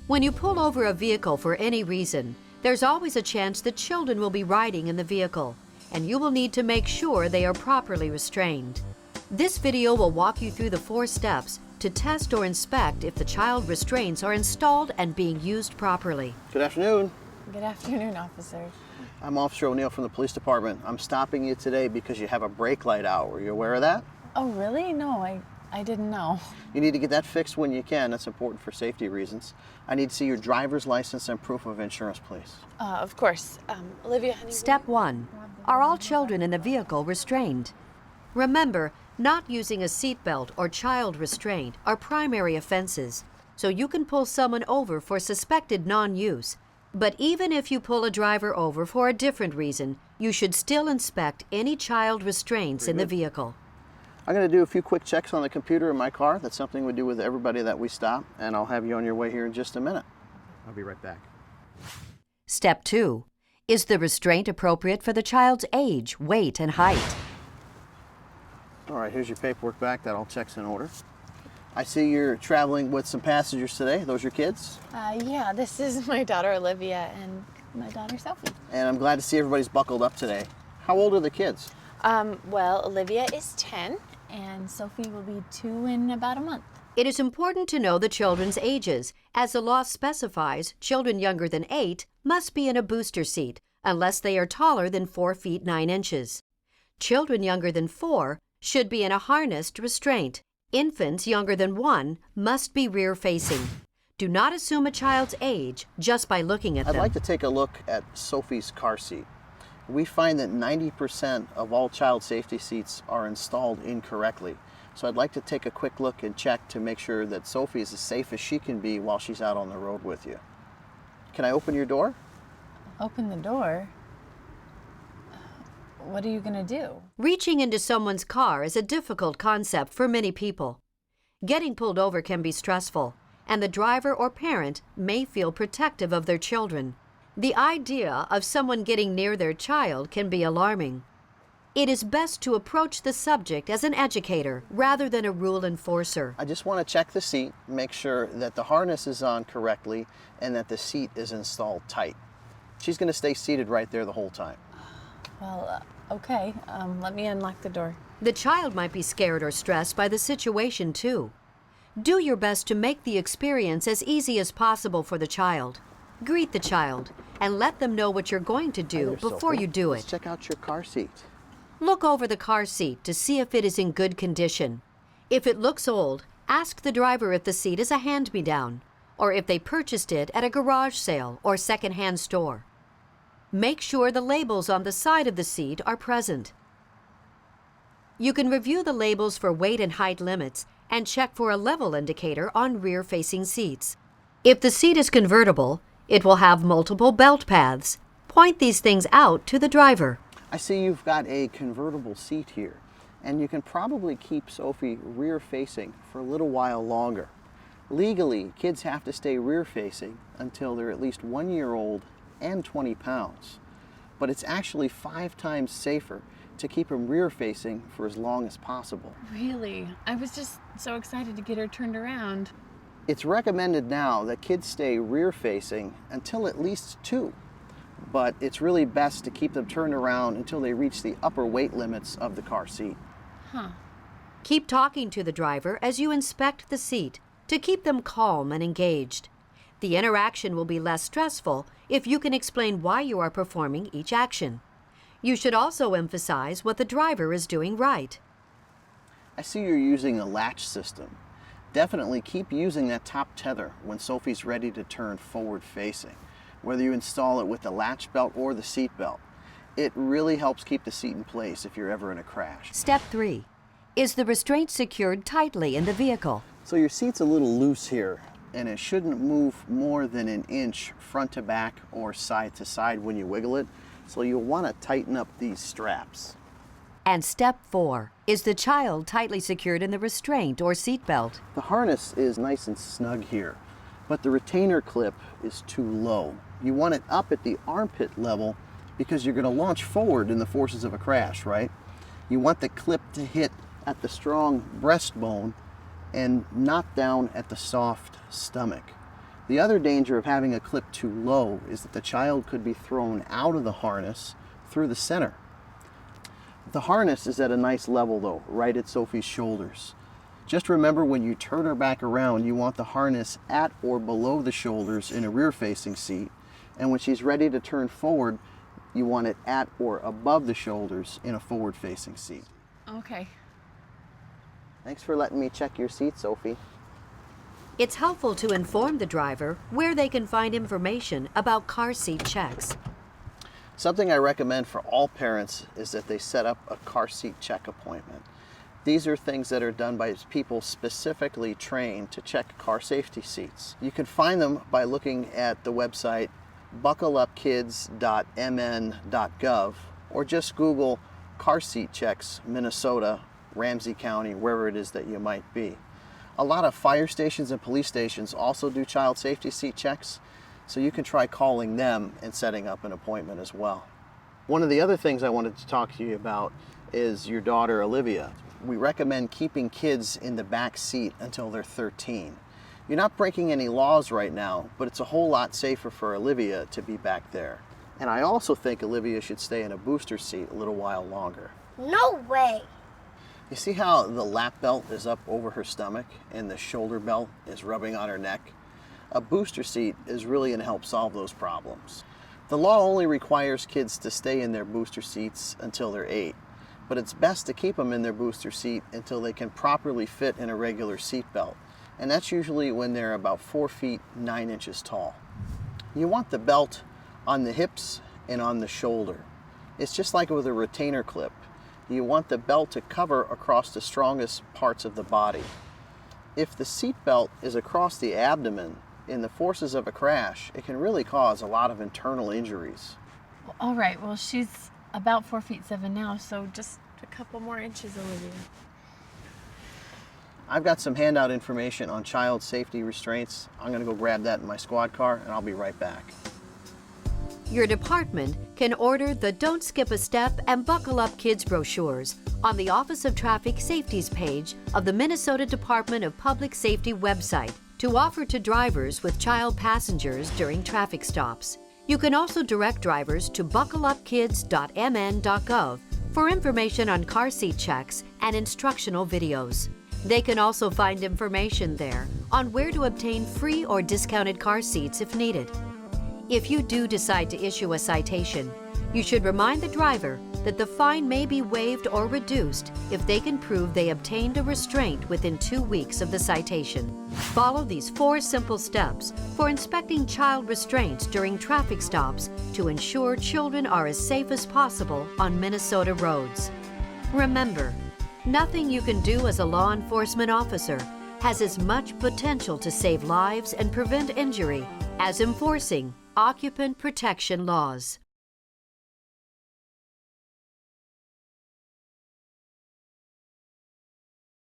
When you pull over a vehicle for any reason, there's always a chance that children will be riding in the vehicle, and you will need to make sure they are properly restrained. This video will walk you through the 4 steps to test or inspect if the child restraints are installed and being used properly. Good afternoon. Good afternoon, officer. I'm Officer O'Neill from the police department. I'm stopping you today because you have a brake light out. Were you aware of that? Oh, really? No, I didn't know. You need to get that fixed when you can. That's important for safety reasons. I need to see your driver's license and proof of insurance, please. Of course. Olivia, honey. Step 1. Are all children in the vehicle restrained? Remember, not using a seatbelt or child restraint are primary offenses, so you can pull someone over for suspected non-use. But even if you pull a driver over for a different reason, you should still inspect any child restraints in the vehicle. I'm going to do a few quick checks on the computer in my car. That's something we do with everybody that we stop, and I'll have you on your way here in just a minute. I'll be right back. Step 2. Is the restraint appropriate for the child's age, weight, and height? All right, here's your paperwork back. That all checks in order. I see you're traveling with some passengers today. Those your kids? Yeah, this is my daughter, Olivia, and my daughter, Sophie. And I'm glad to see everybody's buckled up today. How old are the kids? Well, Olivia is 10, and Sophie will be 2 in about a month. It is important to know the children's ages. As the law specifies, children younger than 8 must be in a booster seat unless they are taller than 4 feet 9 inches. Children younger than 4 should be in a harnessed restraint. Infants younger than 1 must be rear-facing. Do not assume a child's age just by looking at them. I'd like to take a look at Sophie's car seat. We find that 90% of all child safety seats are installed incorrectly. So I'd like to take a quick look and check to make sure that Sophie is as safe as she can be while she's out on the road with you. Can I open your door? Open the door? What are you going to do? Reaching into someone's car is a difficult concept for many people. Getting pulled over can be stressful, and the driver or parent may feel protective of their children. The idea of someone getting near their child can be alarming. It is best to approach the subject as an educator rather than a rule enforcer. I just want to check the seat, make sure that the harness is on correctly and that the seat is installed tight. She's going to stay seated right there the whole time. Well, okay. Let me unlock the door. The child might be scared or stressed by the situation too. Do your best to make the experience as easy as possible for the child. Greet the child and let them know what you're going to do before you do it. Let's check out your car seat. Look over the car seat to see if it is in good condition. If it looks old, ask the driver if the seat is a hand-me-down or if they purchased it at a garage sale or second-hand store. Make sure the labels on the side of the seat are present. You can review the labels for weight and height limits and check for a level indicator on rear-facing seats. If the seat is convertible, it will have multiple belt paths. Point these things out to the driver. I see you've got a convertible seat here, and you can probably keep Sophie rear-facing for a little while longer. Legally, kids have to stay rear-facing until they're at least 1 year old and 20 pounds. But it's actually 5 times safer to keep them rear-facing for as long as possible. Really? I was just so excited to get her turned around. It's recommended now that kids stay rear-facing until at least 2, but it's really best to keep them turned around until they reach the upper weight limits of the car seat. Huh. Keep talking to the driver as you inspect the seat to keep them calm and engaged. The interaction will be less stressful if you can explain why you are performing each action. You should also emphasize what the driver is doing right. I see you're using a latch system. Definitely keep using that top tether when Sophie's ready to turn forward-facing, whether you install it with the latch belt or the seat belt. It really helps keep the seat in place if you're ever in a crash. Step 3. Is the restraint secured tightly in the vehicle? So your seat's a little loose here, and it shouldn't move more than an inch front to back or side to side when you wiggle it. So you'll want to tighten up these straps. And step 4. Is the child tightly secured in the restraint or seat belt? The harness is nice and snug here, but the retainer clip is too low. You want it up at the armpit level because you're going to launch forward in the forces of a crash, right? You want the clip to hit at the strong breastbone and not down at the soft stomach. The other danger of having a clip too low is that the child could be thrown out of the harness through the center. The harness is at a nice level though, right at Sophie's shoulders. Just remember, when you turn her back around, you want the harness at or below the shoulders in a rear-facing seat, and when she's ready to turn forward, you want it at or above the shoulders in a forward-facing seat. Okay. Thanks for letting me check your seat, Sophie. It's helpful to inform the driver where they can find information about car seat checks. Something I recommend for all parents is that they set up a car seat check appointment. These are things that are done by people specifically trained to check car safety seats. You can find them by looking at the website buckleupkids.mn.gov or just Google car seat checks Minnesota, Ramsey County, wherever it is that you might be. A lot of fire stations and police stations also do child safety seat checks, so you can try calling them and setting up an appointment as well. One of the other things I wanted to talk to you about is your daughter Olivia. We recommend keeping kids in the back seat until they're 13. You're not breaking any laws right now, but it's a whole lot safer for Olivia to be back there. And I also think Olivia should stay in a booster seat a little while longer. No way. You see how the lap belt is up over her stomach and the shoulder belt is rubbing on her neck? A booster seat is really going to help solve those problems. The law only requires kids to stay in their booster seats until they're 8, but it's best to keep them in their booster seat until they can properly fit in a regular seat belt, and that's usually when they're about 4 feet 9 inches tall. You want the belt on the hips and on the shoulder. It's just like with a retainer clip. You want the belt to cover across the strongest parts of the body. If the seat belt is across the abdomen, in the forces of a crash, it can really cause a lot of internal injuries. Well, all right, well, she's about 4 feet 7 now, so just a couple more inches, Olivia. I've got some handout information on child safety restraints. I'm going to go grab that in my squad car, and I'll be right back. Your department can order the Don't Skip a Step and Buckle Up Kids brochures on the Office of Traffic Safety's page of the Minnesota Department of Public Safety website to offer to drivers with child passengers during traffic stops. You can also direct drivers to buckleupkids.mn.gov for information on car seat checks and instructional videos. They can also find information there on where to obtain free or discounted car seats if needed. If you do decide to issue a citation, you should remind the driver that the fine may be waived or reduced if they can prove they obtained a restraint within 2 weeks of the citation. Follow these 4 simple steps for inspecting child restraints during traffic stops to ensure children are as safe as possible on Minnesota roads. Remember, nothing you can do as a law enforcement officer has as much potential to save lives and prevent injury as enforcing occupant protection laws.